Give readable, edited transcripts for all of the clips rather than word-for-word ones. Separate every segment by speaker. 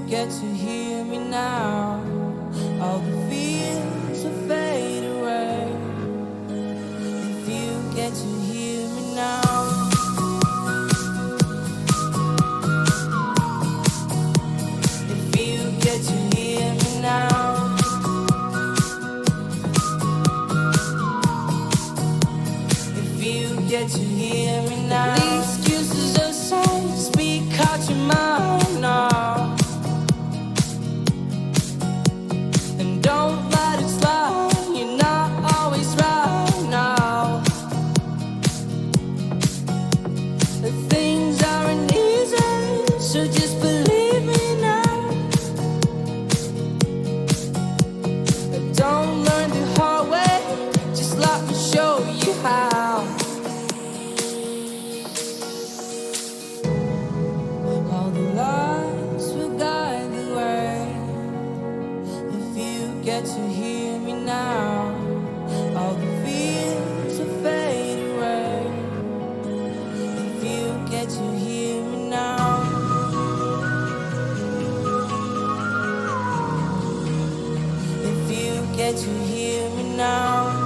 Speaker 1: get to hear me now, all the fears will fade away. If you get to hear me now. If you get to hear me now. If you get to hear me now. The excuses are so speak out your mind now. And don't let it slide, you're not always right now. The things aren't easy, so just believe me now. Don't learn the hard way, just let me show you how. All the lights will guide the way. If you get to hear me now, all the fears will fade away. If you get to hear me now. If you get to hear me now.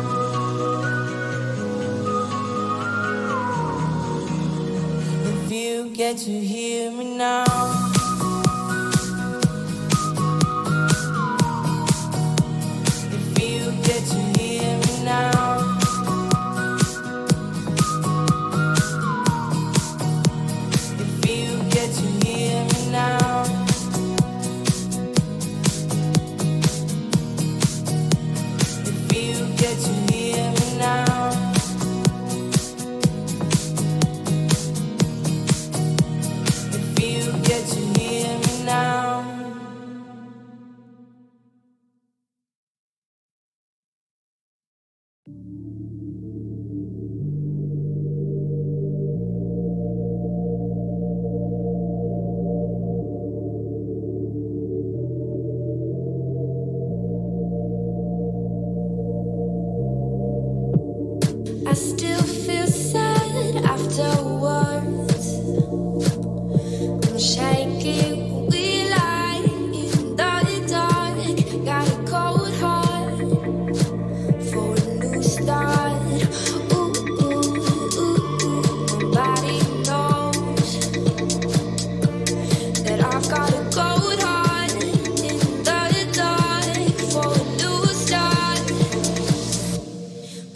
Speaker 1: If you get to hear me now. If you get to hear me now. If you get to hear me now. If you get to hear me now. If you get to hear me now. I still feel sad afterwards. I'm shaky, we lie in the dark. Got a cold heart for a new start. Ooh, ooh, ooh, ooh. My body knows that I've got a cold heart in the dark for a new start.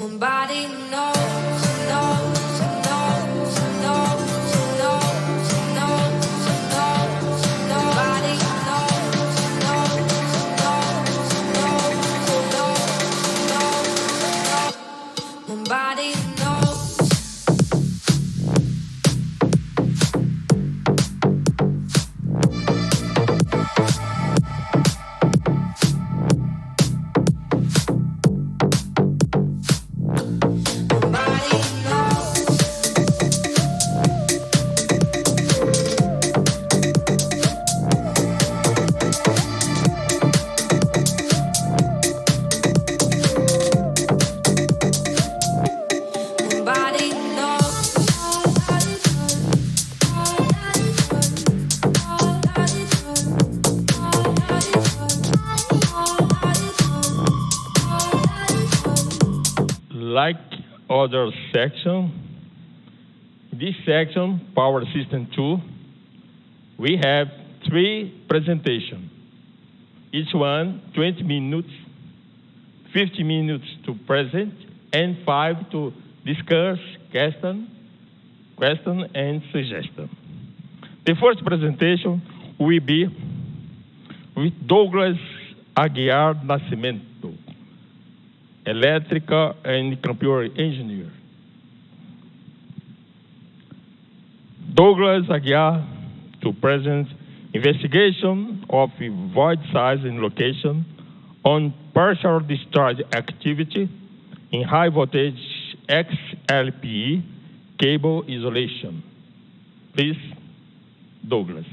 Speaker 1: My body knows, knows, knows, knows, knows, knows, knows. My body knows, knows, knows, knows, knows. My body knows.
Speaker 2: Like other section, this section, Power System 2, we have 3 presentations. Each one 20 minutes, 50 minutes to present, and 5 to discuss, question and suggestion. The first presentation will be with Douglas Aguiar Nascimento, electrical and computer engineer. Douglas Aguiar to present investigation of void size and location on partial discharge activity in high voltage XLPE cable isolation. Please, Douglas.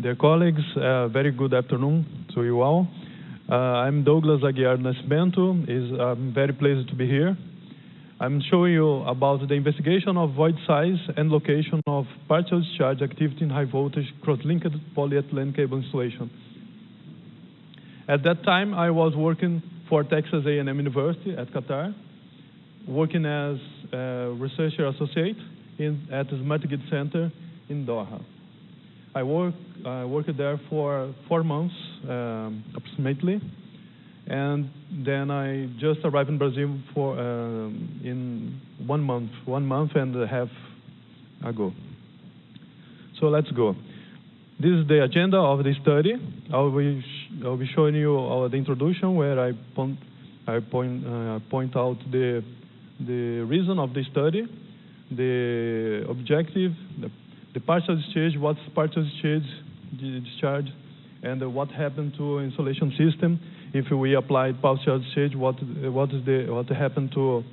Speaker 3: Dear colleagues, very good afternoon to you all. I'm Douglas Aguiar Nascimento. I'm very pleased to be here. I'm showing you about the investigation of void size and location of partial discharge activity in high voltage cross-linked polyethylene cable installation. At that time, I was working for Texas A&M University at Qatar, working as a researcher associate at the Smart Grid Center in Doha. I worked there for 4 months, approximately, and then I just arrived in Brazil for in 1 month and a half ago. So let's go. This is the agenda of the study. I'll be showing you the introduction, where I point out the reason of the study, the objective, the partial discharge, what's partial discharge, and what happened to insulation system if we applied partial discharge. What happened to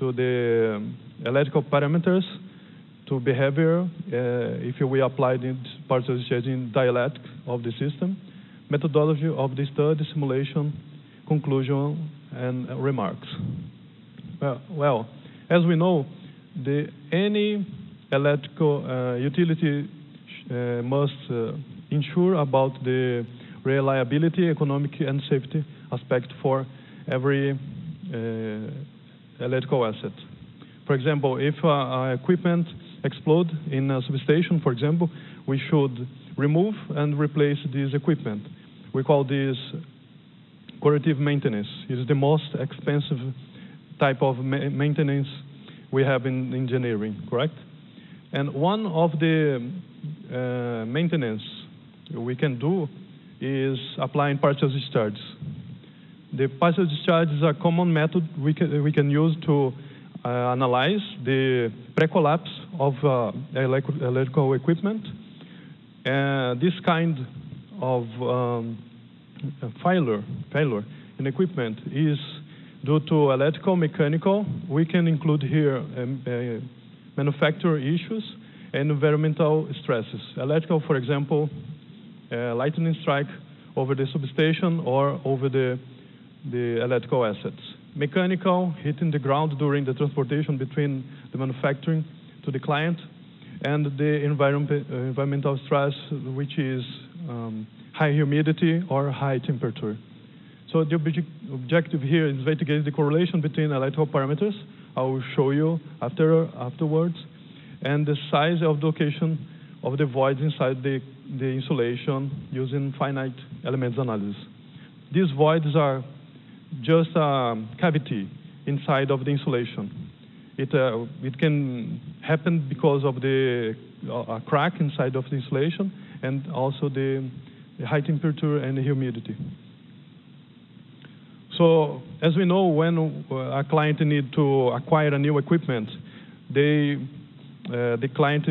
Speaker 3: the electrical parameters, to behavior if we applied partial discharge in dielectric of the system, methodology of the study, simulation, conclusion, and remarks. Well, as we know, any electrical utility must ensure about the reliability, economic, and safety aspect for every electrical asset. For example, if equipment explodes in a substation, for example, we should remove and replace this equipment. We call this corrective maintenance. It is the most expensive type of maintenance we have in engineering, correct? And one of the maintenance we can do is applying partial discharge. The partial discharge is a common method we can use to analyze the pre-collapse of electrical equipment. This kind of failure in equipment is due to electrical, mechanical. We can include here manufacturer issues and environmental stresses. Electrical, for example, lightning strike over the substation or over the electrical assets. Mechanical, hitting the ground during the transportation between the manufacturing to the client, and the environmental stress, which is high humidity or high temperature. So the objective here is to investigate the correlation between electrical parameters. I will show you afterwards, and the size of the location of the voids inside the insulation using finite elements analysis. These voids are just a cavity inside of the insulation. It can happen because of a crack inside of the insulation, and also the high temperature and the humidity. So, as we know, when a client needs to acquire a new equipment, the client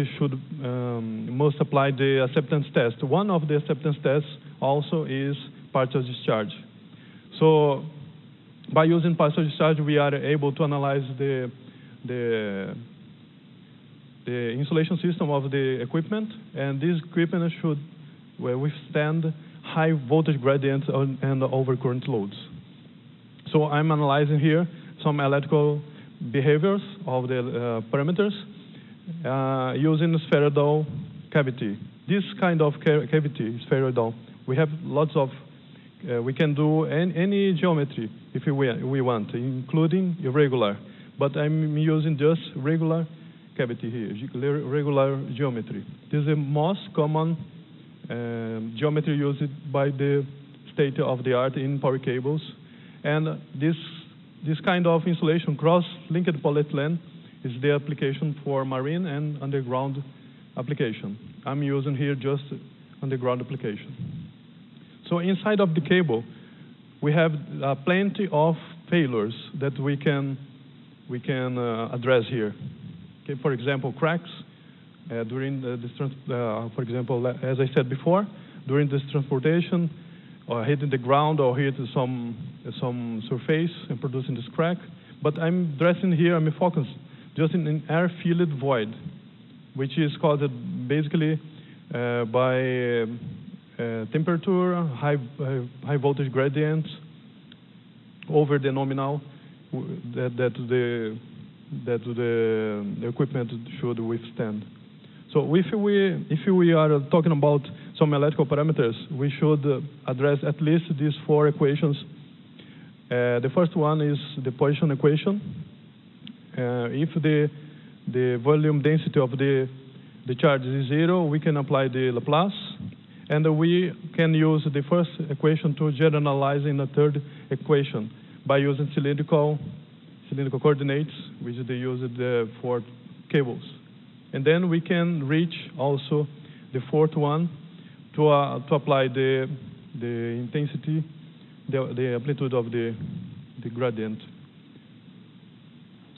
Speaker 3: must apply the acceptance test. One of the acceptance tests also is partial discharge. So, by using partial discharge, we are able to analyze the insulation system of the equipment, and this equipment should withstand high voltage gradients and overcurrent loads. So I'm analyzing here some electrical behaviors of the parameters using spheroidal cavity. This kind of cavity, spheroidal, we have lots of, we can do any geometry if we want, including irregular. But I'm using just regular cavity here, regular geometry. This is the most common geometry used by the state-of-the-art in power cables. And this kind of insulation, cross-linked polyethylene, is the application for marine and underground application. I'm using here just underground application. So inside of the cable, we have plenty of failures that we can address here. Okay, for example, cracks during for example, as I said before, during this transportation, or hitting the ground or hitting some surface and producing this crack. But I'm addressing here, I'm focused just in an air-filled void, which is caused basically by temperature, high voltage gradients over the nominal that the equipment should withstand. So if we are talking about some electrical parameters, we should address at least these four equations. The first one is the position equation. If the volume density of the charge is 0, we can apply the Laplace, and we can use the first equation to generalize in the third equation by using cylindrical coordinates, which they use for cables. And then we can reach also the fourth one to apply the intensity, the amplitude of the gradient.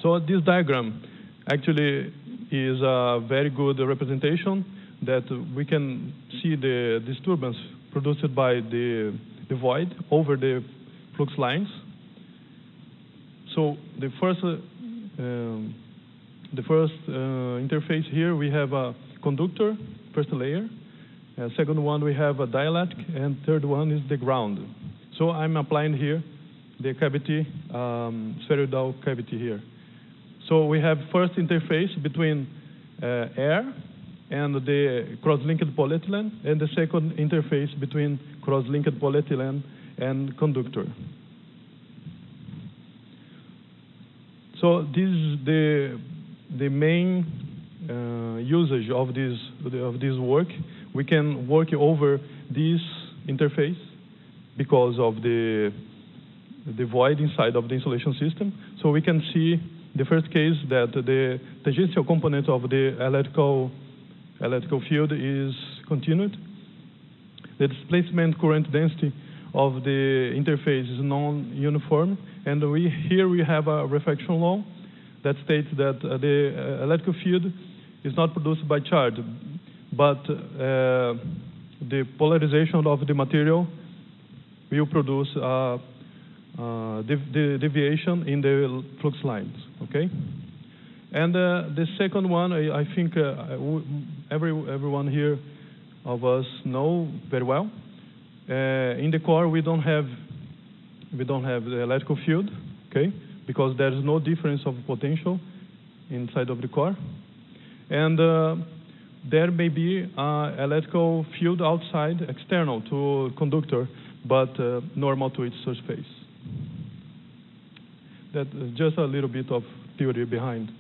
Speaker 3: So this diagram actually is a very good representation that we can see the disturbance produced by the void over the flux lines. So the first interface here, we have a conductor, first layer. Second one, we have a dielectric, and third one is the ground. So I'm applying here the cavity, spheroidal cavity here. So we have first interface between air and the cross-linked polyethylene, and the second interface between cross-linked polyethylene and conductor. So this is the main usage of this work. We can work over this interface because of the void inside of the insulation system. So we can see the first case that the tangential component of the electrical field is continued. The displacement current density of the interface is non-uniform, and here we have a reflection law that states that the electrical field is not produced by charge, but the polarization of the material will produce the deviation in the flux lines. Okay, and the second one, I think everyone here of us know very well. In the core, we don't have the electrical field, okay, because there is no difference of potential inside of the core, and there may be an electrical field outside, external to conductor, but normal to its surface. That's just a little bit of theory behind.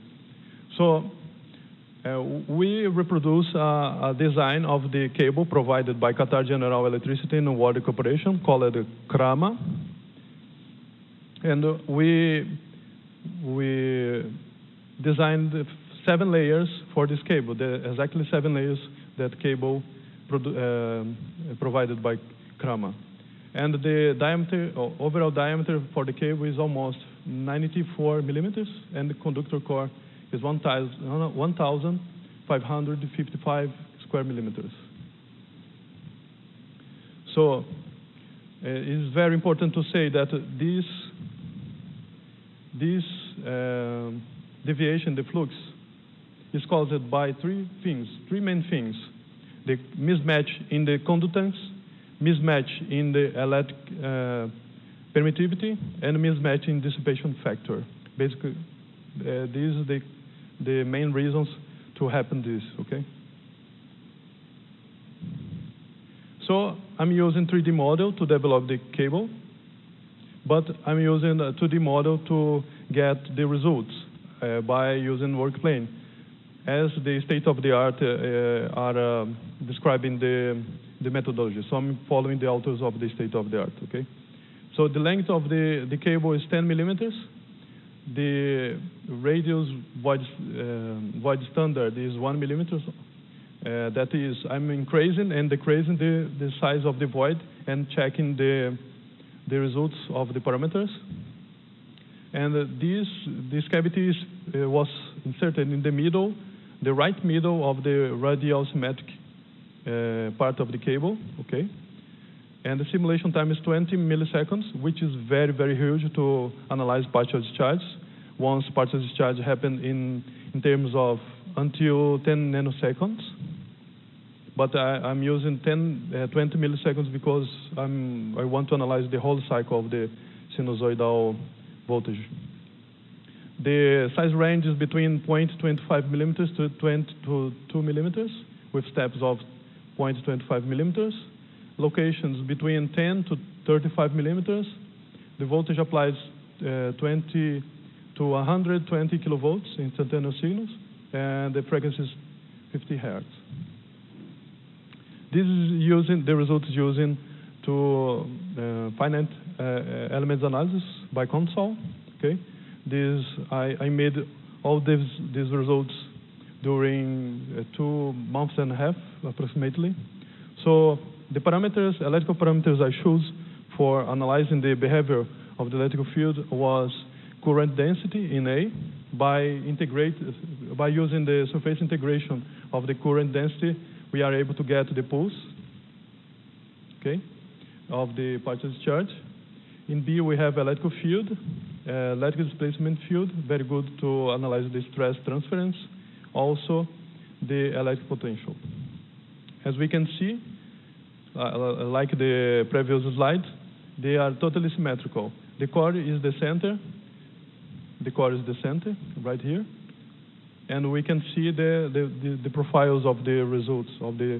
Speaker 3: So we reproduce a design of the cable provided by Qatar General Electricity and Water Corporation called CRAMA. And we designed 7 layers for this cable, exactly 7 layers that cable provided by CRAMA. And the diameter, overall diameter for the cable is almost 94 millimeters, and the conductor core is 1,555 square millimeters. So it is very important to say that this deviation, the flux, is caused by three main things: the mismatch in the conductance, mismatch in the electric permittivity, and mismatch in dissipation factor. Basically, these are the main reasons to happen this, okay? So I'm using 3D model to develop the cable, but I'm using a 2D model to get the results by using work plane, as the state of the art are describing the methodology. So I'm following the authors of the state of the art, okay? So the length of the cable is 10 millimeters. The radius void standard is 1 millimeter. That is, I'm increasing and decreasing the size of the void and checking the results of the parameters. And this cavity was inserted in the middle, the right middle of the radial symmetric part of the cable, okay? And the simulation time is 20 milliseconds, which is very, very huge to analyze partial discharge. Once partial discharge happen in terms of until 10 nanoseconds. But I'm using 20 milliseconds because I want to analyze the whole cycle of the sinusoidal voltage. The size range is between 0.25 millimeters to 2 millimeters, with steps of 0.25 millimeters. Locations between 10 to 35 millimeters. The voltage applies 20 to 120 kilovolts instantaneous signals, and the frequency is 50 hertz. This is using the results using to finite elements analysis by Consol. Okay, I made all these results during 2 months and a half approximately. So the parameters, electrical parameters I chose for analyzing the behavior of the electrical field was current density in A by using the surface integration of the current density. We are able to get the pulse, okay, of the partial discharge. In B, we have electrical field, electrical displacement field, very good to analyze the stress transference. Also, the electric potential. As we can see, like the previous slide, they are totally symmetrical. The core is the center. The core is the center, right here. And we can see the profiles of the results of the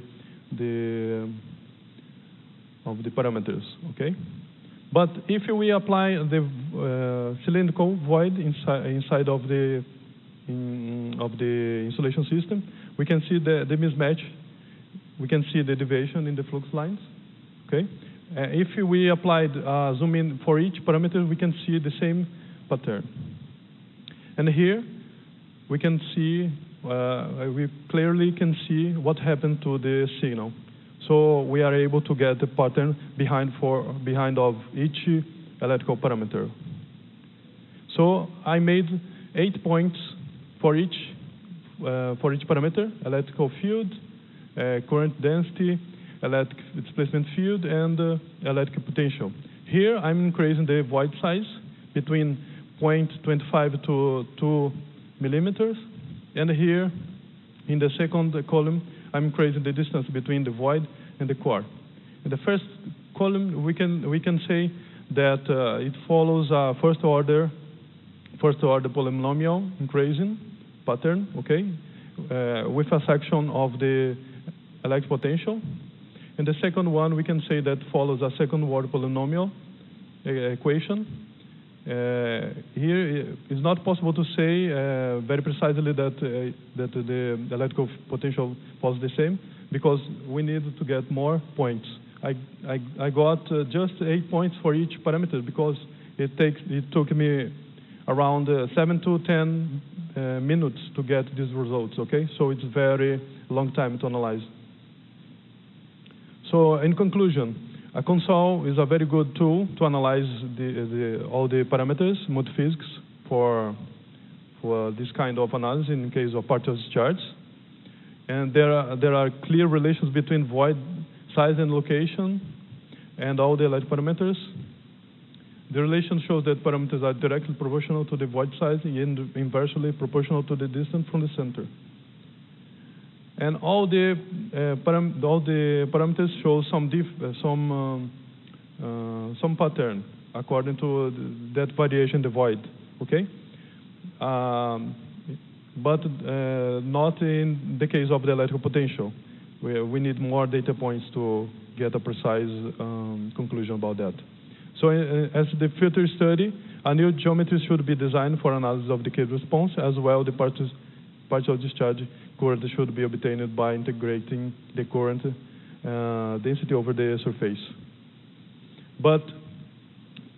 Speaker 3: parameters, okay? But if we apply the cylindrical void inside of the insulation system, we can see the mismatch. We can see the deviation in the flux lines, okay? If we applied zoom in for each parameter, we can see the same pattern. And here, we can see, we clearly can see what happened to the signal. So we are able to get the pattern behind of each electrical parameter. So I made 8 points for each parameter: electrical field, current density, electric displacement field, and electric potential. Here I'm increasing the void size between 0.25 to 2 millimeters, and here in the second column I'm increasing the distance between the void and the core. In the first column we can say that it follows a first order polynomial increasing pattern, okay, with a section of the electric potential. And the second one we can say that follows a second order polynomial equation. Here it's not possible to say very precisely that the electrical potential was the same, because we need to get more points. I got just 8 points for each parameter, because it took me around 7 to 10 minutes to get these results, okay? So it's very long time to analyze. So in conclusion, a Consol is a very good tool to analyze all the parameters, multiphysics, for this kind of analysis in case of partial discharge. And there are clear relations between void size and location and all the electric parameters. The relation shows that parameters are directly proportional to the void size and inversely proportional to the distance from the center. And all the parameters show some pattern according to that variation in the void, okay? But not in the case of the electrical potential. We need more data points to get a precise conclusion about that. So as the filter study, a new geometry should be designed for analysis of decay response, as well the partial discharge current should be obtained by integrating the current density over the surface. But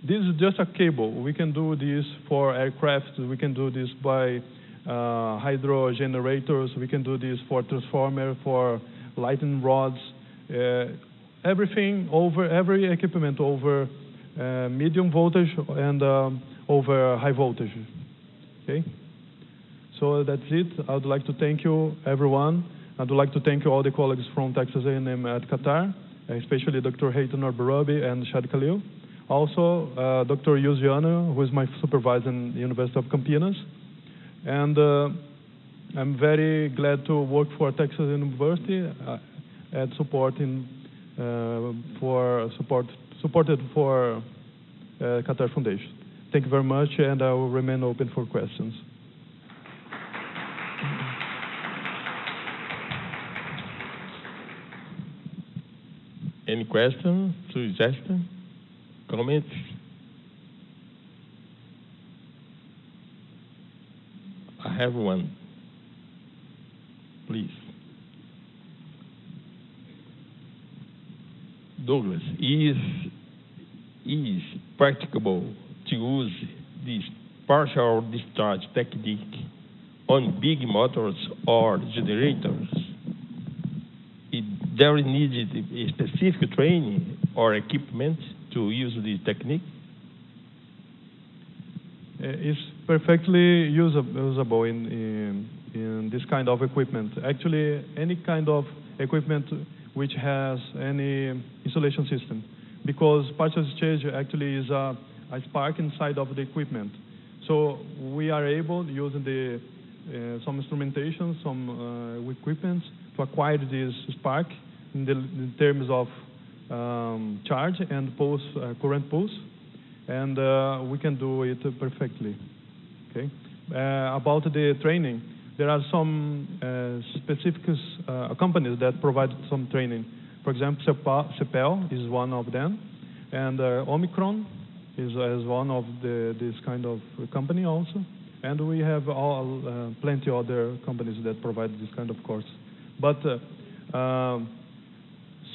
Speaker 3: this is just a cable. We can do this for aircraft. We can do this by hydro generators. We can do this for transformer, for lightning rods. Every equipment over medium voltage and over high voltage. Okay. So that's it. I would like to thank you, everyone. I'd like to thank you all the colleagues from Texas A&M at Qatar, especially Dr. Haytham Arbarabi and Shad Khalil. Also, Dr. Yuziano, who is my supervisor in the University of Campinas. And I'm very glad to work for Texas University and supported for Qatar Foundation. Thank you very much, and I will remain open for questions.
Speaker 2: Any questions, suggestions, comments? I have one. Please. Douglas, is practicable to use this partial discharge technique on big motors or generators? There is needed a specific training or equipment to use this technique?
Speaker 3: It's perfectly usable in this kind of equipment. Actually, any kind of equipment which has any insulation system, because partial discharge actually is a spark inside of the equipment. So we are able, using some instrumentation, some equipment, to acquire this spark in terms of charge and pulse, current pulse, and we can do it perfectly. Okay. About the training, there are some specific companies that provide some training. For example, CEPEL is one of them, and Omicron is one of this kind of company also. And we have plenty other companies that provide this kind of course. But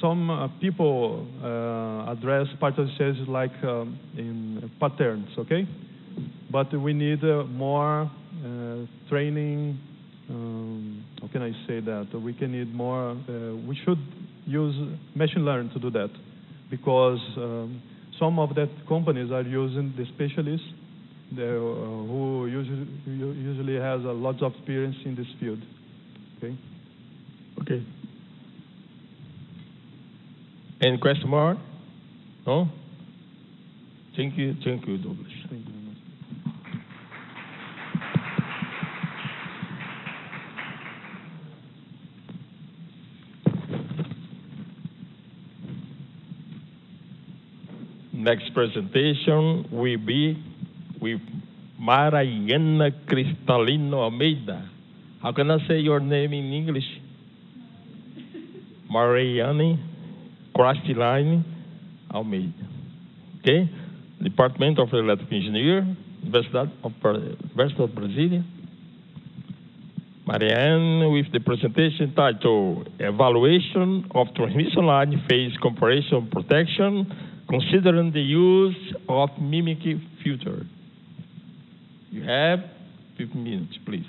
Speaker 3: some people address partial discharge like in patterns, okay? But we need more training. How can I say that? We can need more. We should use machine learning to do that, because some of that companies are using the specialists who usually has a lot of experience in this field. Okay.
Speaker 2: Okay. Any question more? No? Thank you, Douglas.
Speaker 3: Thank you very much.
Speaker 2: Next presentation will be with Mariana Cristalino Almeida. How can I say your name in English? Mariana Cristalino Almeida. Okay? Department of Electrical Engineer, University of Brasília. Marianne with the presentation titled Evaluation of Transmission Line Phase Comparison Protection Considering the Use of Mimic Filter. You have 15 minutes, please.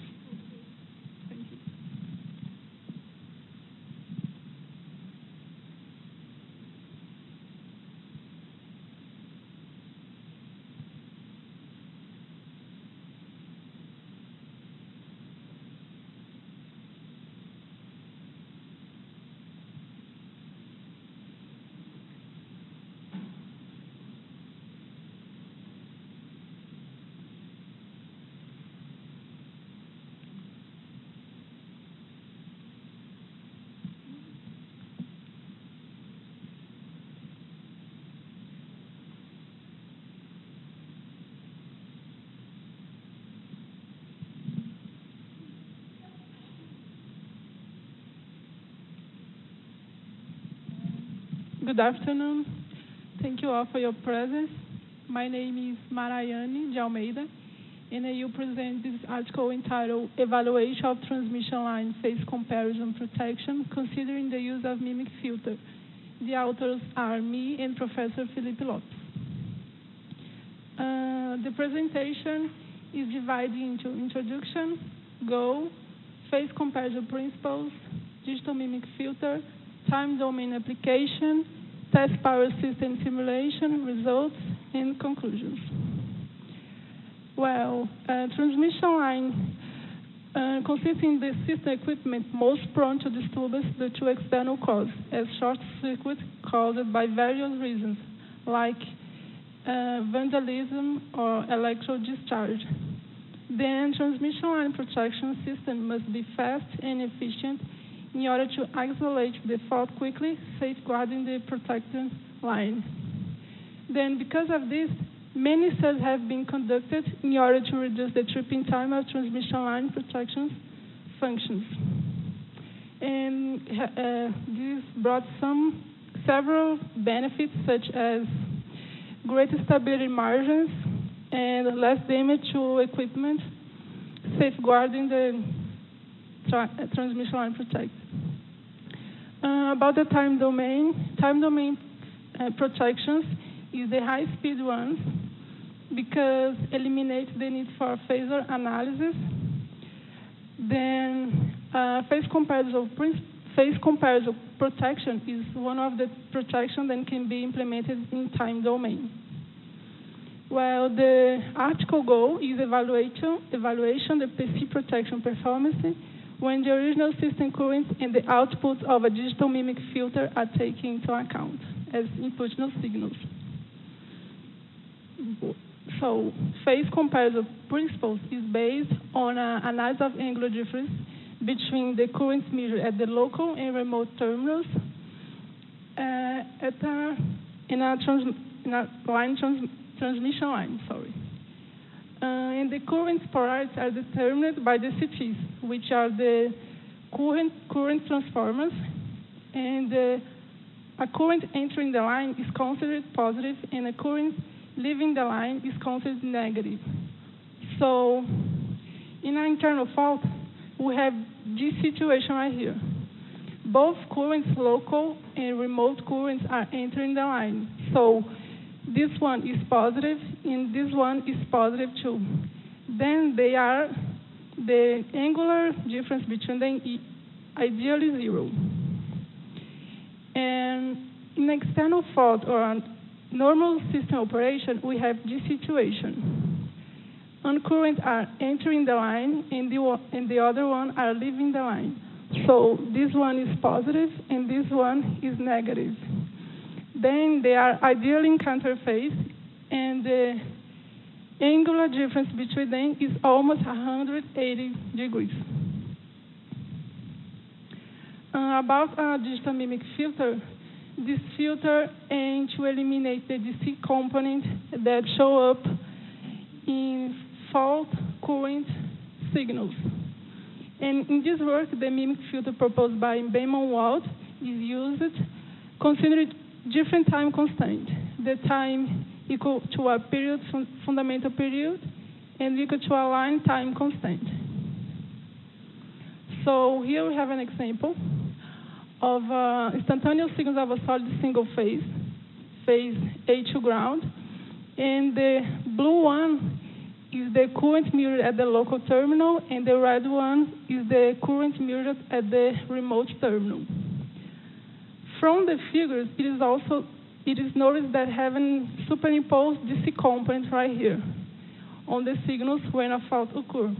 Speaker 4: Good afternoon. Thank you all for your presence. My name is Mariane de Almeida, and I will present this article entitled Evaluation of Transmission Line Phase Comparison Protection Considering the Use of Mimic Filter. The authors are me and Professor Felipe Lopes. The presentation is divided into introduction, goal, phase comparison principles, digital mimic filter, time domain application, test power system simulation, results, and conclusions. Well, transmission line consisting the system equipment most prone to disturbance due to external causes, as short circuit caused by various reasons, like vandalism or electrical discharge. Then transmission line protection system must be fast and efficient in order to isolate the fault quickly, safeguarding the protected line. Then, because of this, Many studies have been conducted in order to reduce the tripping time of transmission line protection functions. And this brought several benefits, such as greater stability margins and less damage to equipment, safeguarding the transmission line protection. About the time domain protections is the high-speed ones because eliminates the need for phasor analysis. Then phase comparison protection is one of the protection that can be implemented in time domain. Well, the article goal is evaluation the PC protection performance when the original system current and the output of a digital mimic filter are taken into account as input signals. So, phase comparison principles is based on an analysis of angular difference between the currents measured at the local and remote terminals in a transmission line. And the current polarity are determined by the CTs, which are the current transformers, and a current entering the line is considered positive, and a current leaving the line is considered negative. So, in an internal fault, we have this situation right here. Both currents, local and remote currents, are entering the line. So, this one is positive, and this one is positive too. Then they are the angular difference between them is ideally zero. And in external fault or normal system operation, we have this situation. One current are entering the line, and the other one are leaving the line. So this one is positive, and this one is negative. Then they are ideally in counterphase, and the angular difference between them is almost 180 degrees. About a digital mimic filter, this filter aims to eliminate the DC component that show up in fault current signals. And in this work, the mimic filter proposed by Baeman-Wald is used, considering different time constraints. The time equal to a period, fundamental period, and equal to a line time constraint. So here we have an example of instantaneous signals of a solid single phase A to ground. And the blue one is the current mirrored at the local terminal, and the red one is the current mirrored at the remote terminal. From the figures, it is noticed that having superimposed DC components right here on the signals when a fault occurs.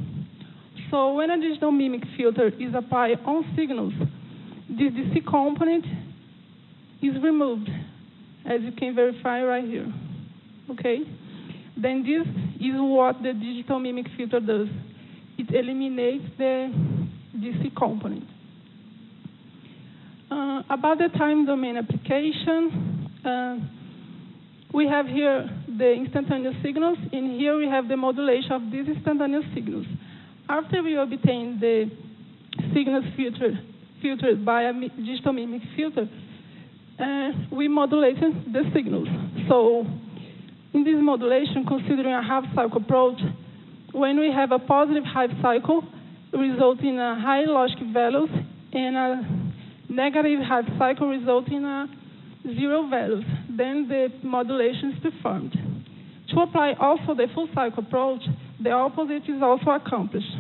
Speaker 4: So when a digital mimic filter is applied on signals, this DC component is removed, as you can verify right here. Okay? Then this is what the digital mimic filter does. It eliminates the DC component. About the time domain application, we have here the instantaneous signals, and here we have the modulation of these instantaneous signals. After we obtain the signals filtered by a digital mimic filter, we modulate the signals. So in this modulation, considering a half-cycle approach, when we have a positive half-cycle, resulting in a high logic values, and a negative half-cycle resulting in zero values, then the modulation is performed. To apply also the full-cycle approach, the opposite is also accomplished.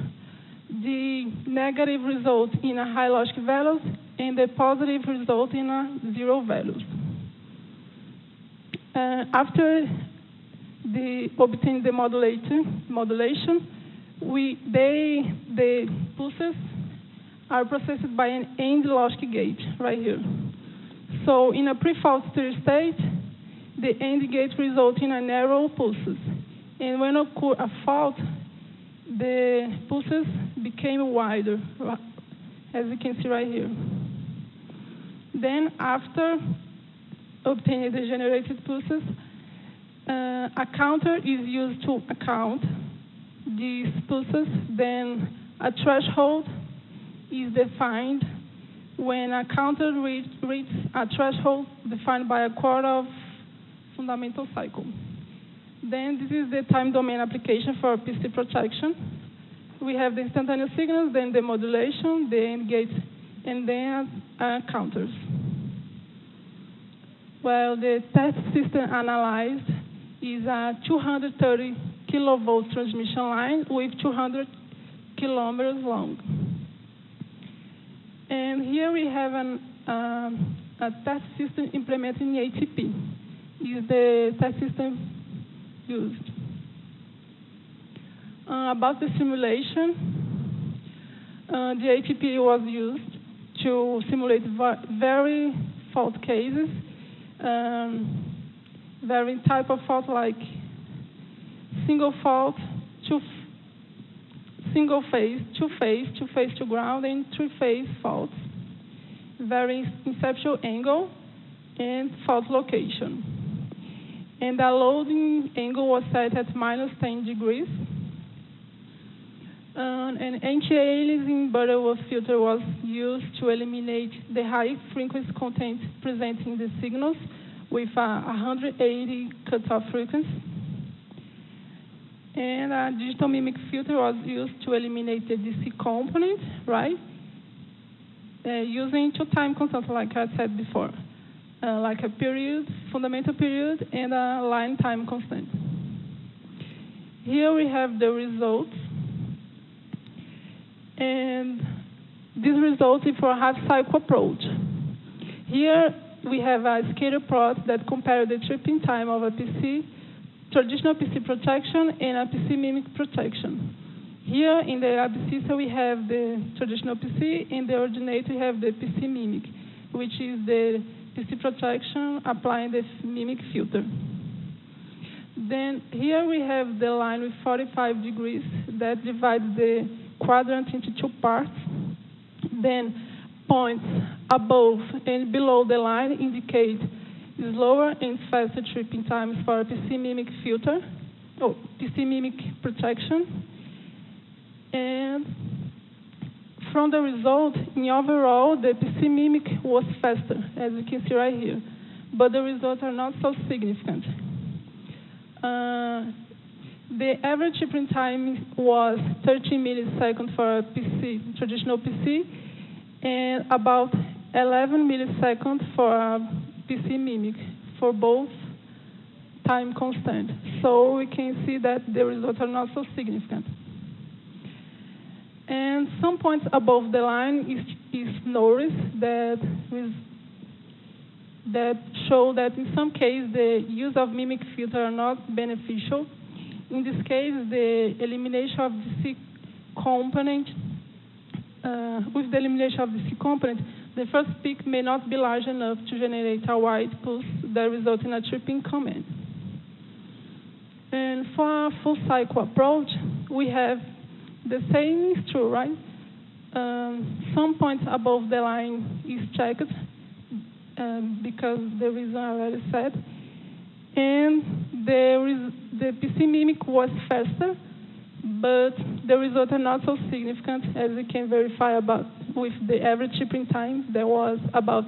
Speaker 4: The negative results in a high logic values, and the positive result in a zero values. After obtain the modulation, the pulses are processed by an AND logic gate right here. So in a pre-fault steady state, the AND gate results in a narrow pulses. And when occur a fault, the pulses became wider, as you can see right here. Then after obtaining the generated pulses, A counter is used to account these pulses. Then a threshold is defined when a counter reaches a threshold defined by a quarter of fundamental cycle. Then this is the time domain application for PC protection. We have the instantaneous signals, then the modulation, the AND gates, and then counters. Well, the test system analyzed is a 230 kilovolt transmission line with 200 kilometers long. And here we have a test system implemented in ATP. Is the test system used. About the simulation, the ATP was used to simulate very fault cases, very type of fault like single fault, single phase, two-phase to ground, and three-phase faults, very inception angle, and fault location. And the loading angle was set at -10 degrees. An anti-aliasing Butterworth filter was used to eliminate the high frequency content present in the signals with a 180 cutoff frequency. And a digital mimic filter was used to eliminate the DC component, right? Using two time constants, like I said before, like a period, fundamental period, and a line time constant. Here we have the results. And these results are for a half-cycle approach. Here we have a scatter plot that compares the tripping time of a PC, traditional PC protection, and a PC mimic protection. Here in the ABC, so we have the traditional PC, and the originator we have the PC mimic, which is the PC protection applying the mimic filter. Then here we have the line with 45 degrees that divides the quadrant into two parts. Then points above and below the line indicate slower and faster tripping times for a PC mimic filter, PC mimic protection. And from the result, in overall, the PC mimic was faster, as you can see right here. But the results are not so significant. The average tripping time was 13 milliseconds for a PC, traditional PC, and about 11 milliseconds for a PC mimic for both time constant. So we can see that the results are not so significant. And some points above the line is noticed that show that in some cases the use of mimic filter are not beneficial. In this case, the elimination of the C component, with the elimination of the C component, the first peak may not be large enough to generate a wide pulse that results in a tripping command. And for a full cycle approach, we have the same is true, right? Some points above the line is checked because the reason I already said. And the PC mimic was faster, but the results are not so significant, as we can verify with the average tripping time. There was about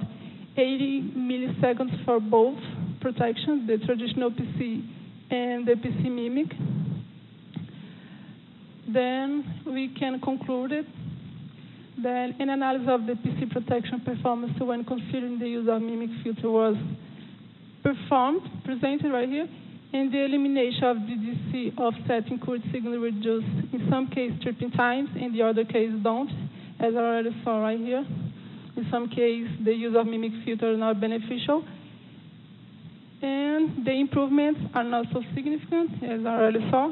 Speaker 4: 80 milliseconds for both protections, the traditional PC and the PC mimic. Then we can conclude that an analysis of the PC protection performance when considering the use of mimic filter was performed, presented right here, and the elimination of the DC offsetting current signal reduced in some cases tripping times, in the other case don't, as I already saw right here. In some cases, the use of mimic filter is not beneficial. And the improvements are not so significant, as I already saw.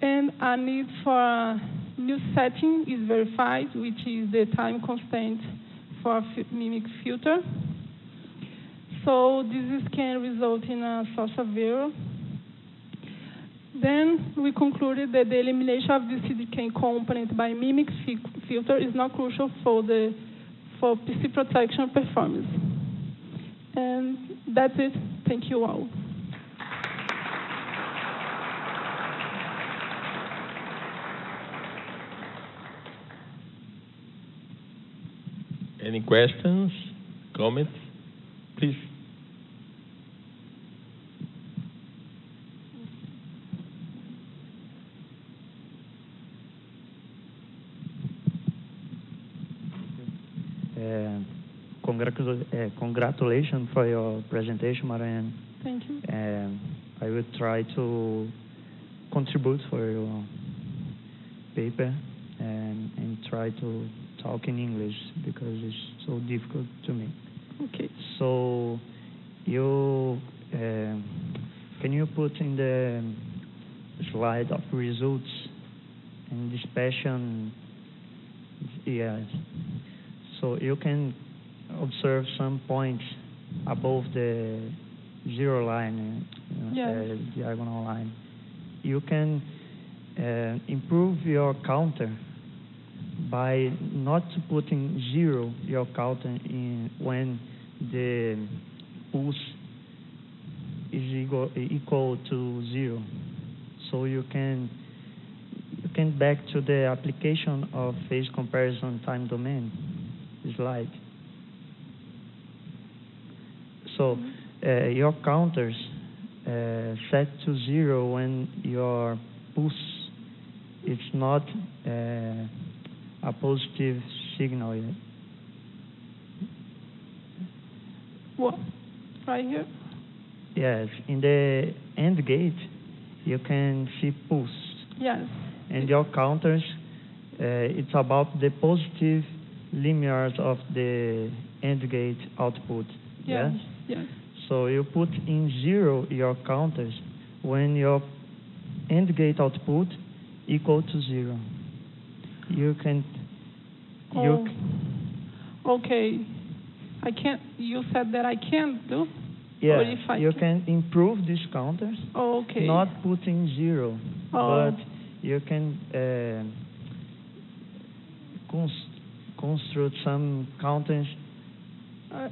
Speaker 4: And a need for a new setting is verified, which is the time constant for a mimic filter. So this can result in a source of error. Then we concluded that the elimination of the CDK component by mimic filter is not crucial for PC protection performance. And that's it. Thank you all.
Speaker 2: Any questions, comments? Please.
Speaker 5: Congratulations for your presentation, Marianne.
Speaker 4: Thank you.
Speaker 5: I will try to contribute for your paper and try to talk in English because it's so difficult to me.
Speaker 4: Okay.
Speaker 5: So you can you put in the slide of results and dispersion? Yes. So you can observe some points above the zero line,
Speaker 4: Yes.
Speaker 5: diagonal line. You can improve your counter by not putting zero your counter in when the pulse is equal to zero. So you can back to the application of phase comparison time domain slide. So your counters set to zero when your pulse is not a positive signal yet.
Speaker 4: What? Right here?
Speaker 5: Yes, in the AND gate, you can see pulse.
Speaker 4: Yes.
Speaker 5: And your counters, it's about the positive linears of the AND gate output.
Speaker 4: Yes.
Speaker 5: Yes?
Speaker 4: Yes.
Speaker 5: So you put in zero your counters when your AND gate output equal to zero. You can.
Speaker 4: Oh. Okay. I can't. You said that I can't do.
Speaker 5: Yeah.
Speaker 4: Or if I
Speaker 5: You can improve these counters.
Speaker 4: Oh, okay.
Speaker 5: Not putting zero,
Speaker 4: Oh.
Speaker 5: but you can construct some counters.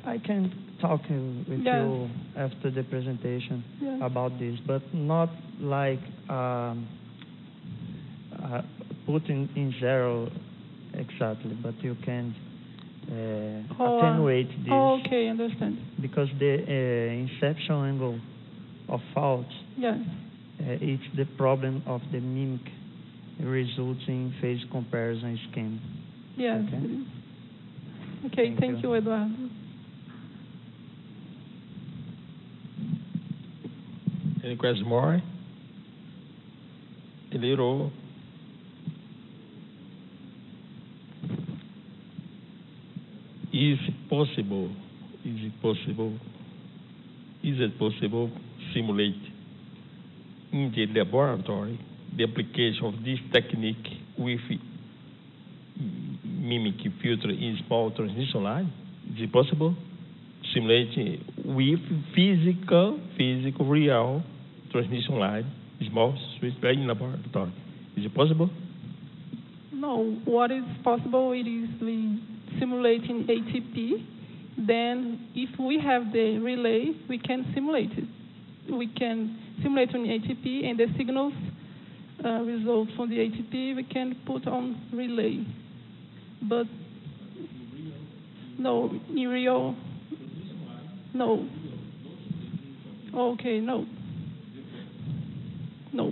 Speaker 5: I can talk with
Speaker 4: Yes.
Speaker 5: you after the presentation
Speaker 4: Yes.
Speaker 5: about this, but not like putting in zero exactly, but you can attenuate this
Speaker 4: Oh, okay, understand.
Speaker 5: because the inception angle of fault
Speaker 4: Yes.
Speaker 5: it's the problem of the mimic resulting phase comparison scheme.
Speaker 4: Yes.
Speaker 5: Okay.
Speaker 4: Okay, thank
Speaker 5: Thank
Speaker 4: you, Eduardo.
Speaker 2: Any questions more? A little. Is it possible simulate in the laboratory the application of this technique with mimic filter in small transmission line? Is it possible? Simulate with physical real transmission line, small switch in laboratory. Is it possible?
Speaker 4: No, what is possible it is we simulate in ATP. Then, if we have the relay, we can simulate it. We can simulate on ATP, and the signals result from the ATP we can put on relay. But no, in real, no. Okay, no. No.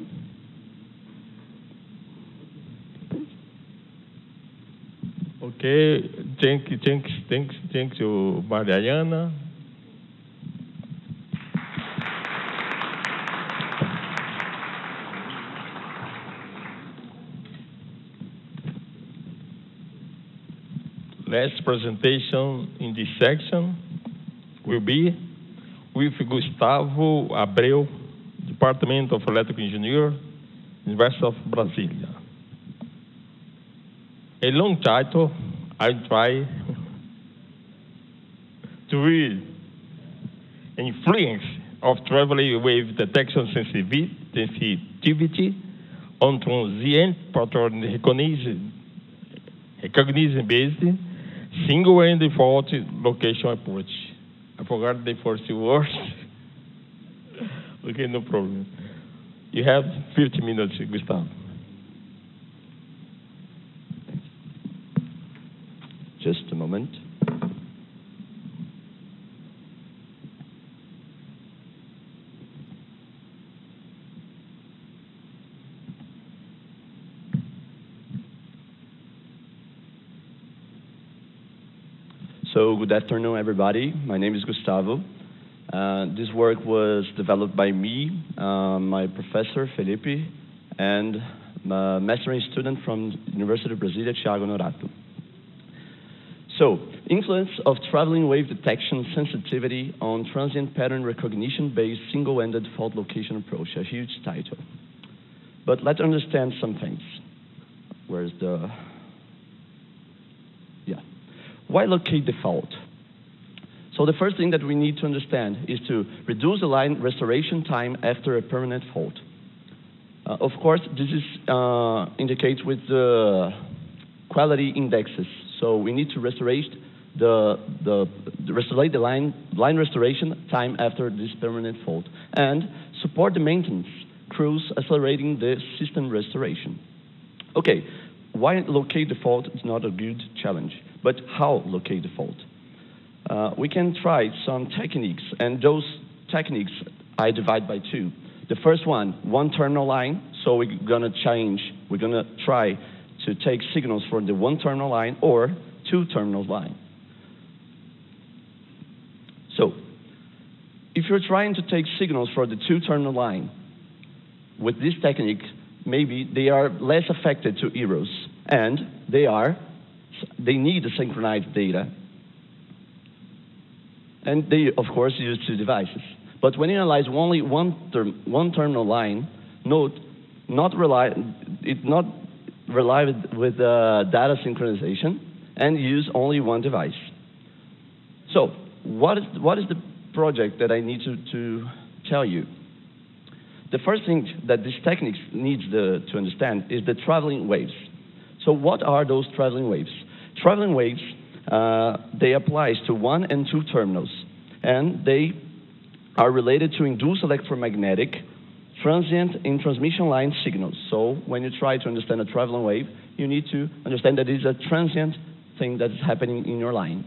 Speaker 2: Okay, thank you, Mariana. Last presentation in this section will be with Gustavo Abreu, Department of Electrical Engineer, University of Brasilia. A long title, I'll try to read. Influence of traveling wave detection sensitivity on transient pattern recognition-based single and default location approach. I forgot the first word. Okay, no problem. You have 50 minutes, Gustavo.
Speaker 6: Just a moment. So good afternoon, everybody. My name is Gustavo. This work was developed by me, my professor, Felipe, and my mastering student from University of Brasilia, Thiago Norato. So, influence of traveling wave detection sensitivity on transient pattern recognition-based single-ended fault location approach, a huge title. But let's understand some things. Where's the... Yeah. Why locate the fault? So the first thing that we need to understand is to reduce the line restoration time after a permanent fault. Of course, this is indicates with the quality indexes. So we need to restore the line restoration time after this permanent fault, and support the maintenance crews accelerating the system restoration. Okay, why locate the fault is not a good challenge, but how locate the fault? We can try some techniques, and those techniques I divide by two. The first one terminal line. So we're gonna try to take signals from the one terminal line or two terminal line. So if you're trying to take signals for the two terminal line with this technique, maybe they are less affected to errors, and they need the synchronized data. And they, of course, use two devices. But when you analyze only one terminal line, note it's not reliable with data synchronization and use only one device. So what is the project that I need to tell you? The first thing that this technique needs to understand is the traveling waves. So what are those traveling waves? Traveling waves, they apply to one and two terminals, and they are related to induced electromagnetic, transient, and transmission line signals. So when you try to understand a traveling wave, you need to understand that it is a transient thing that is happening in your line.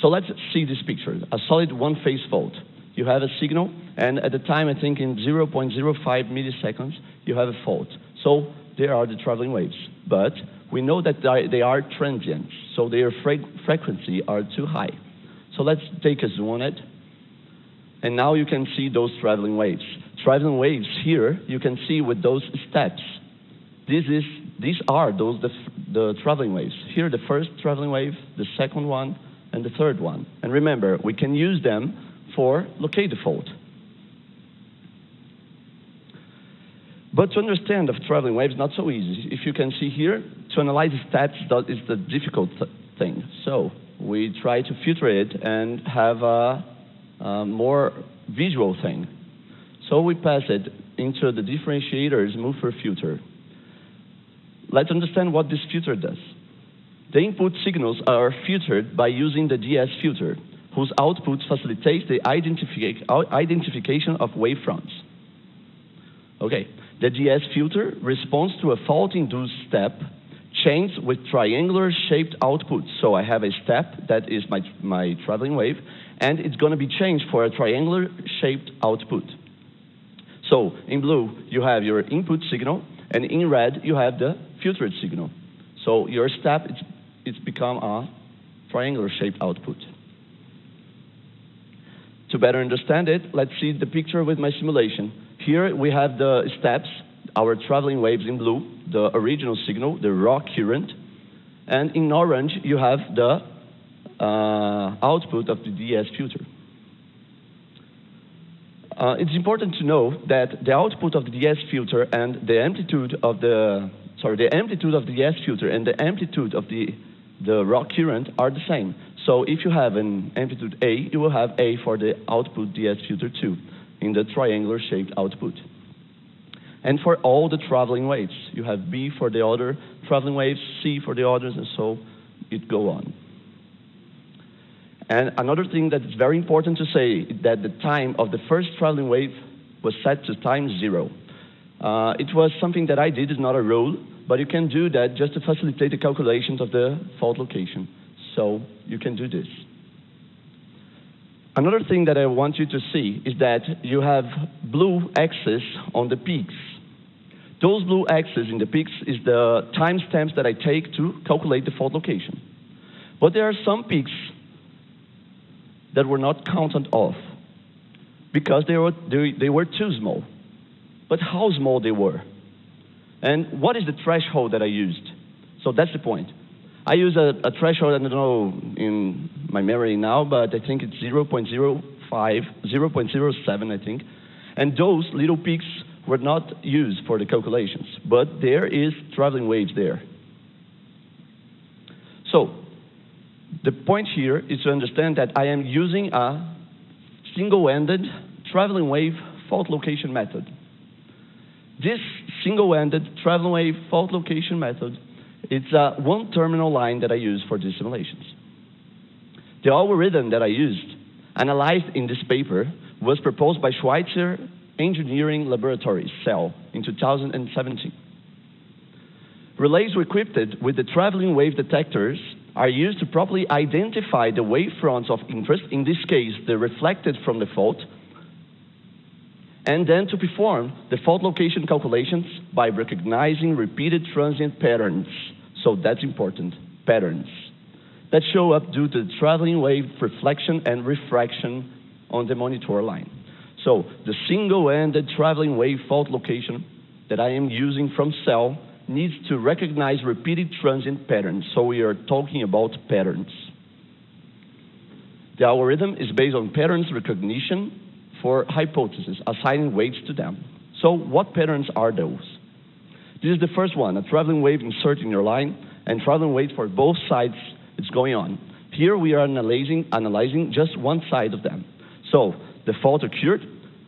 Speaker 6: So let's see this picture, a solid one-phase fault. You have a signal, and at the time, I think in 0.05 milliseconds, you have a fault. So there are the traveling waves. But we know that they are transient, so their frequency are too high. So let's take a zoom on it. And now you can see those traveling waves. Traveling waves here, you can see with those steps. These are the traveling waves. Here, the first traveling wave, the second one, and the third one. And remember, we can use them for locate the fault. But to understand of traveling waves, not so easy. If you can see here, to analyze the steps is the difficult thing. So we try to filter it and have a more visual thing. So we pass it into the differentiators Muffer filter. Let's understand what this filter does. The input signals are filtered by using the DS filter, whose output facilitates the identification of wavefronts. Okay, the DS filter responds to a fault-induced step changed with triangular-shaped output. So I have a step that is my traveling wave, and it's going to be changed for a triangular-shaped output. So in blue, you have your input signal, and in red, you have the filtered signal. So your step, it's become a triangular-shaped output. To better understand it, let's see the picture with my simulation. Here we have the steps, our traveling waves in blue, the original signal, the raw current, and in orange, you have the output of the DS filter. It's important to know that the output of the DS filter and the amplitude of the DS filter and the amplitude of the raw current are the same. So if you have an amplitude A, you will have A for the output DS filter 2 in the triangular-shaped output. And for all the traveling waves, you have B for the other traveling waves, C for the others, and so it go on. And another thing that is very important to say is that the time of the first traveling wave was set to time 0. It was something that I did, it's not a rule, but you can do that just to facilitate the calculations of the fault location. So you can do this. Another thing that I want you to see is that you have blue axis on the peaks. Those blue axes in the peaks is the timestamps that I take to calculate the fault location. But there are some peaks that were not counted off because they were too small. But how small they were? And what is the threshold that I used? So that's the point. I use a threshold, I don't know in my memory now, but I think it's 0.05, 0.07, I think. And those little peaks were not used for the calculations, but there is traveling waves there. So the point here is to understand that I am using a single-ended traveling wave fault location method. This single-ended traveling wave fault location method, it's a one-terminal line that I use for these simulations. The algorithm that I used, analyzed in this paper, was proposed by Schweitzer Engineering Laboratories, CEL, in 2017. Relays equipped with the traveling wave detectors are used to properly identify the wave fronts of interest, in this case, the reflected from the fault, and then to perform the fault location calculations by recognizing repeated transient patterns. So that's important, patterns, that show up due to traveling wave reflection and refraction on the monitor line. So the single-ended traveling wave fault location that I am using from CEL needs to recognize repeated transient patterns. So we are talking about patterns. The algorithm is based on patterns recognition for hypotheses, assigning weights to them. So what patterns are those? This is the first one, a traveling wave inserting your line, and traveling waves for both sides is going on. Here we are analyzing just one side of them. So the fault occurred,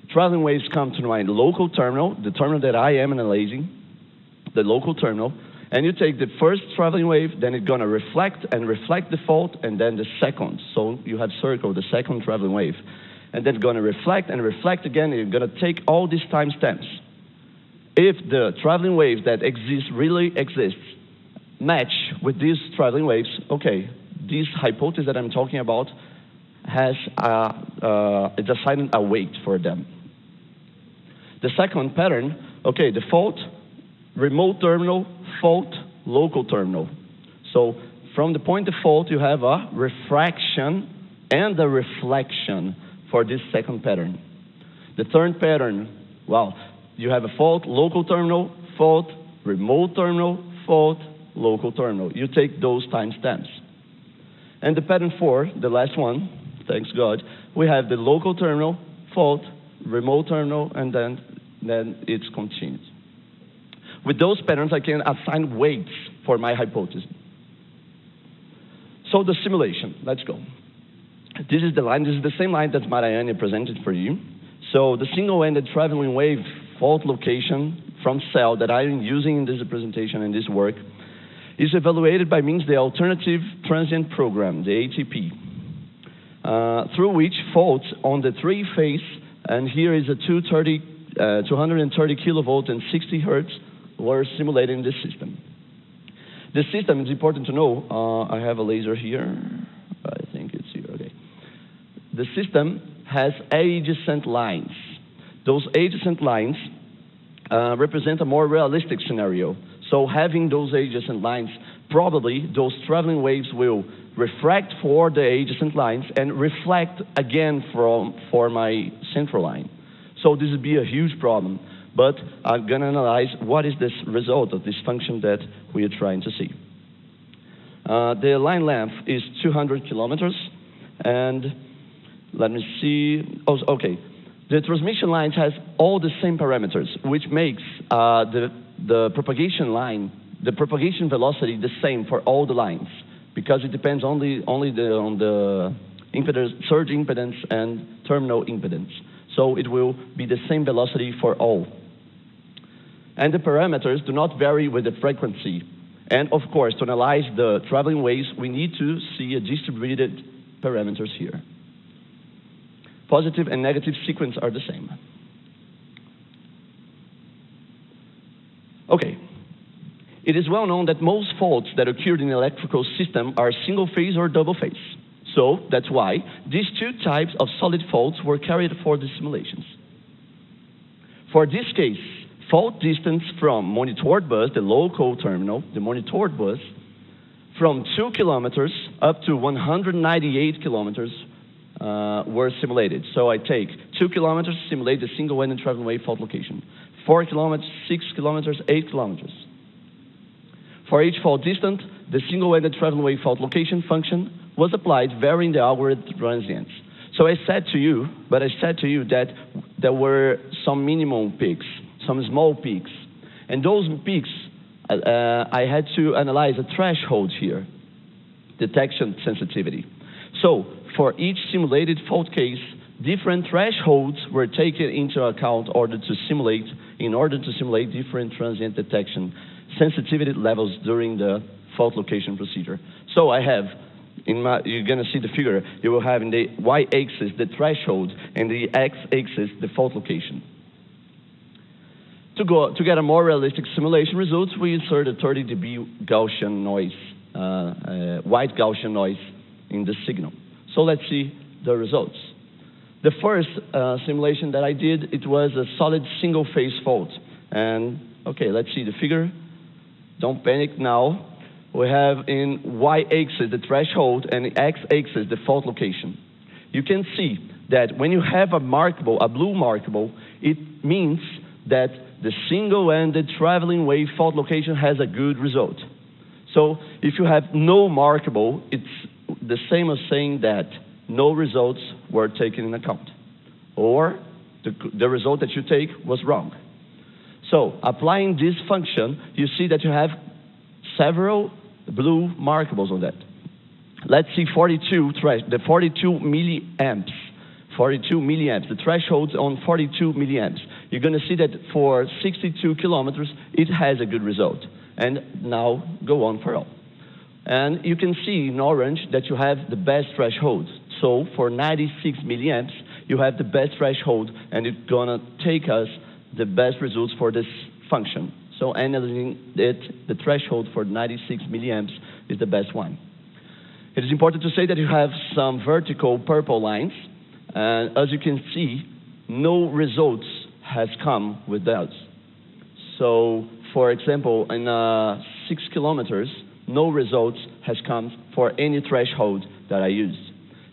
Speaker 6: traveling waves come to my local terminal, the terminal that I am analyzing, the local terminal, and you take the first traveling wave, then it's gonna reflect the fault, and then the second. So you have circled the second traveling wave. And then gonna reflect and reflect again, and you're gonna take all these timestamps. If the traveling wave that exists really exists, match with these traveling waves, okay, this hypothesis that I'm talking about has it's assigned a weight for them. The second pattern, okay, the fault, remote terminal, fault, local terminal. So from the point of fault, you have a refraction and a reflection for this second pattern. The third pattern, well, you have a fault, local terminal, fault, remote terminal, fault, local terminal. You take those timestamps. And the pattern 4, the last one, thanks God, we have the local terminal, fault, remote terminal, and then it's continued. With those patterns, I can assign weights for my hypothesis. So the simulation, let's go. This is the line, this is the same line that Marianne presented for you. So the single-ended traveling wave fault location from CEL that I'm using in this presentation and this work is evaluated by means of the Alternative Transient Program, the ATP, through which faults on the three-phase, and here is a 230 kilovolt and 60 hertz, were simulated in this system. The system is important to know. I have a laser here. I think it's here, okay. The system has adjacent lines. Those adjacent lines represent a more realistic scenario. So having those adjacent lines, probably those traveling waves will refract for the adjacent lines and reflect again for my central line. So this would be a huge problem. But I'm going to analyze what is this result of this function that we are trying to see. The line length is 200 kilometers, and let me see. Oh, okay. The transmission lines has all the same parameters, which makes the propagation line, the propagation velocity, the same for all the lines, because it depends only on the impedance, surge impedance and terminal impedance. So it will be the same velocity for all. And the parameters do not vary with the frequency. And of course, to analyze the traveling waves, we need to see a distributed parameters here. Positive and negative sequence are the same. Okay. It is well known that most faults that occurred in the electrical system are single phase or double phase. So that's why these two types of solid faults were carried for the simulations. For this case, fault distance from monitored bus, the local terminal, the monitored bus, from 2 kilometers up to 198 kilometers were simulated. So I take 2 kilometers, simulate the single-ended traveling wave fault location. 4 kilometers, 6 kilometers, 8 kilometers. For each fault distance, the single-ended traveling wave fault location function was applied, varying the algorithm transients. So I said to you that there were some minimum peaks, some small peaks. And those peaks, I had to analyze a threshold here, detection sensitivity. So for each simulated fault case, different thresholds were taken into account in order to simulate different transient detection sensitivity levels during the fault location procedure. So I have, you're going to see the figure, you will have in the y-axis the threshold and the x-axis the fault location. To get a more realistic simulation results, we insert a 30 dB Gaussian noise, white Gaussian noise in the signal. So let's see the results. The first simulation that I did, it was a solid single-phase fault. And okay, let's see the figure. Don't panic now. We have in y-axis the threshold and x-axis the fault location. You can see that when you have a markable, a blue markable, it means that the single-ended traveling wave fault location has a good result. So if you have no markable, it's the same as saying that no results were taken in account, or the result that you take was wrong. So applying this function, you see that you have several blue markables on that. Let's see the 42 milliamps. 42 milliamps, the threshold on 42 milliamps. You're going to see that for 62 kilometers, it has a good result. And now go on for all. And you can see in orange that you have the best threshold. So for 96 milliamps, you have the best threshold, and it's going to take us the best results for this function. So analyzing it, the threshold for 96 milliamps is the best one. It is important to say that you have some vertical purple lines, and as you can see, no results has come with those. So, for example, in 6 kilometers, no results has come for any threshold that I used.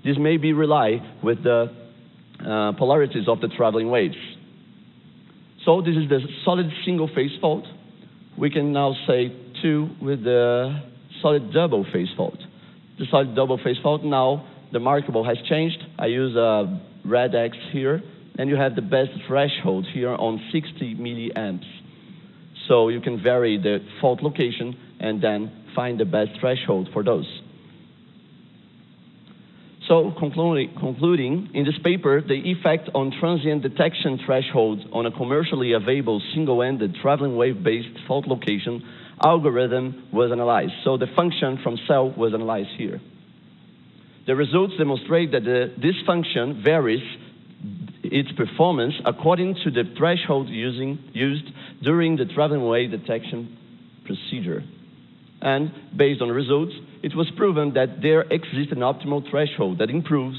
Speaker 6: This may be rely with the polarities of the traveling waves. So this is the solid single-phase fault. We can now say 2 with the solid double-phase fault. The solid double-phase fault, now the markable has changed. I use a red X here, and you have the best threshold here on 60 milliamps. So you can vary the fault location and then find the best threshold for those. So concluding, in this paper, the effect on transient detection thresholds on a commercially available single-ended traveling wave-based fault location algorithm was analyzed. So the function from cell was analyzed here. The results demonstrate that this function varies its performance according to the threshold used during the traveling wave detection procedure. And based on the results, it was proven that there exists an optimal threshold that improves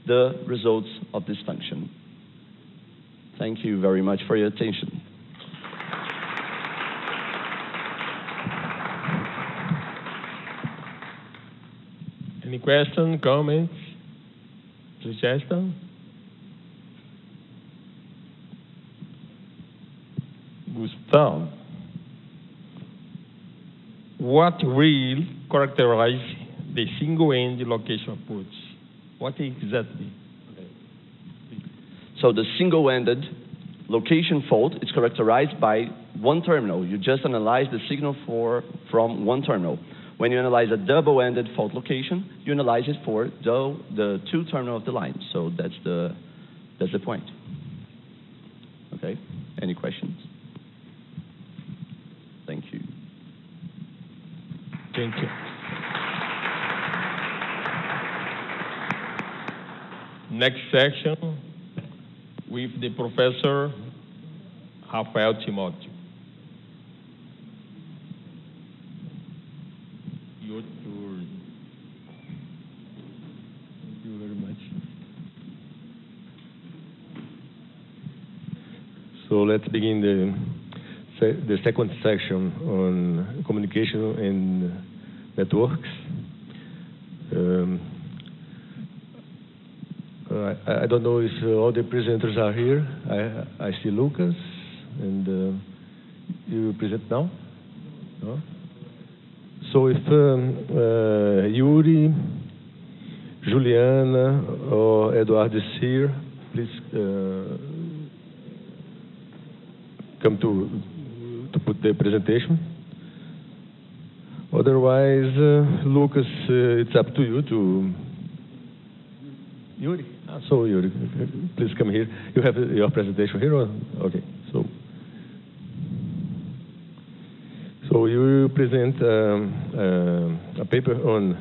Speaker 6: the results of this function. Thank you very much for your attention.
Speaker 2: Any questions, comments, suggestions? Gustavo, what will characterize the single-end location approach? What exactly?
Speaker 6: So the single-ended location fault is characterized by one terminal. You just analyze the signal from one terminal. When you analyze a double-ended fault location, you analyze it for the two terminals of the line. So that's the point. Okay. Any questions? Thank you.
Speaker 2: Thank you. Next section with the Professor Rafael Timóteo. Your turn. Thank you very much.
Speaker 7: So let's begin the second section on communication and networks. I don't know if all the presenters are here. I see Lucas, and you present now? No? So if Yuri, Juliana, or Eduardo is here, please come to put the presentation. Otherwise, Lucas, it's up to you to... Yuri? So Yuri, please come here. You have your presentation here? Or? Okay, so you will present a paper on